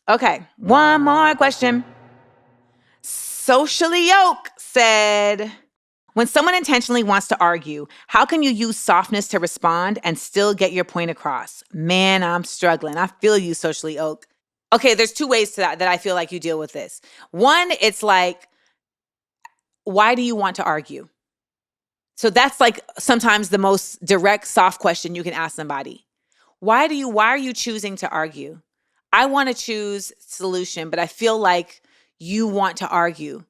Okay, one more question. Socially Yoke said, when someone intentionally wants to argue, how can you use softness to respond and still get your point across? Man, I'm struggling. I feel you, Socially Oak. Okay, there's two ways to that I feel like you deal with this. One, it's like, why do you want to argue? So that's like sometimes the most direct, soft question you can ask somebody. Why are you choosing to argue? I want to choose solution, but I feel like you want to argue.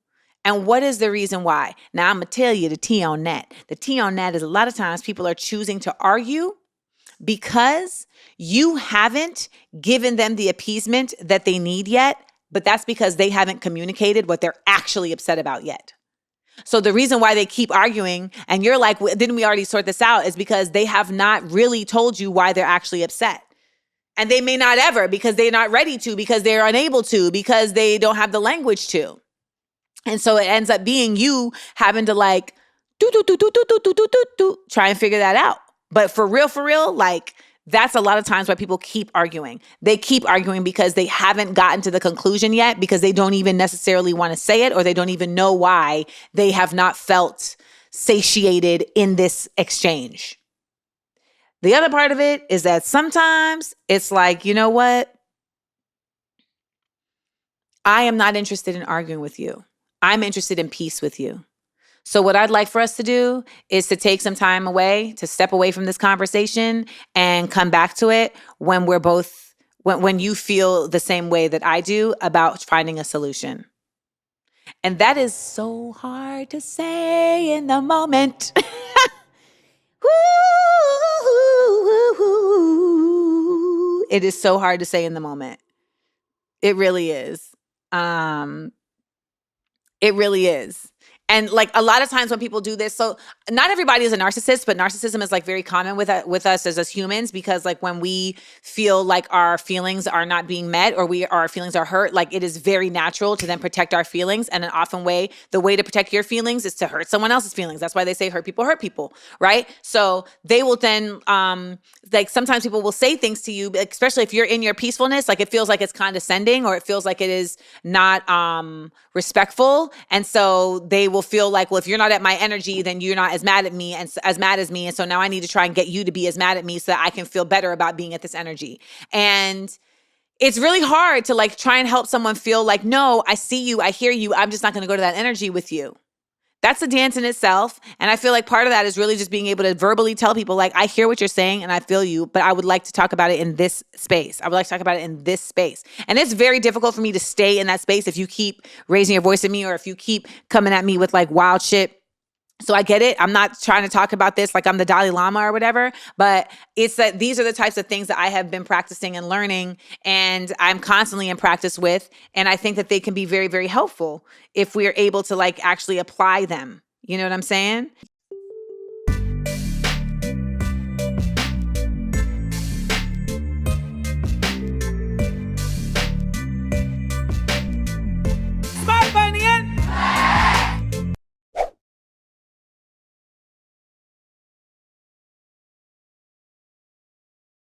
And what is the reason why? Now I'm going to tell you the tea on that. The tea on that is a lot of times people are choosing to argue because you haven't given them the appeasement that they need yet, but that's because they haven't communicated what they're actually upset about yet. So the reason why they keep arguing and you're like, didn't we already sort this out, is because they have not really told you why they're actually upset. And they may not ever, because they're not ready to, because they're unable to, because they don't have the language to. And so it ends up being you having to like, try and figure that out. But for real, like, that's a lot of times why people keep arguing. They keep arguing because they haven't gotten to the conclusion yet, because they don't even necessarily want to say it, or they don't even know why they have not felt satiated in this exchange. The other part of it is that sometimes it's like, you know what? I am not interested in arguing with you. I'm interested in peace with you. So what I'd like for us to do is to take some time away, to step away from this conversation and come back to it when we're both, when you feel the same way that I do about finding a solution. And that is so hard to say in the moment. It is so hard to say in the moment. It really is. It really is. And like a lot of times when people do this, so not everybody is a narcissist, but narcissism is like very common with us as humans, because like when we feel like our feelings are not being met, or our feelings are hurt, like it is very natural to then protect our feelings. And the way to protect your feelings is to hurt someone else's feelings. That's why they say hurt people, right? So they will then, like sometimes people will say things to you, especially if you're in your peacefulness, like it feels like it's condescending, or it feels like it is not respectful. And so they will feel like, well, if you're not at my energy, then you're not as mad at me and as mad as me. And so now I need to try and get you to be as mad at me so that I can feel better about being at this energy. And it's really hard to like try and help someone feel like, no, I see you, I hear you, I'm just not going to go to that energy with you. That's a dance in itself. And I feel like part of that is really just being able to verbally tell people, like, I hear what you're saying and I feel you, but I would like to talk about it in this space. I would like to talk about it in this space. And it's very difficult for me to stay in that space if you keep raising your voice at me, or if you keep coming at me with like wild shit. So I get it. I'm not trying to talk about this like I'm the Dalai Lama or whatever, but it's that these are the types of things that I have been practicing and learning, and I'm constantly in practice with. And I think that they can be very, very helpful if we're able to like actually apply them. You know what I'm saying?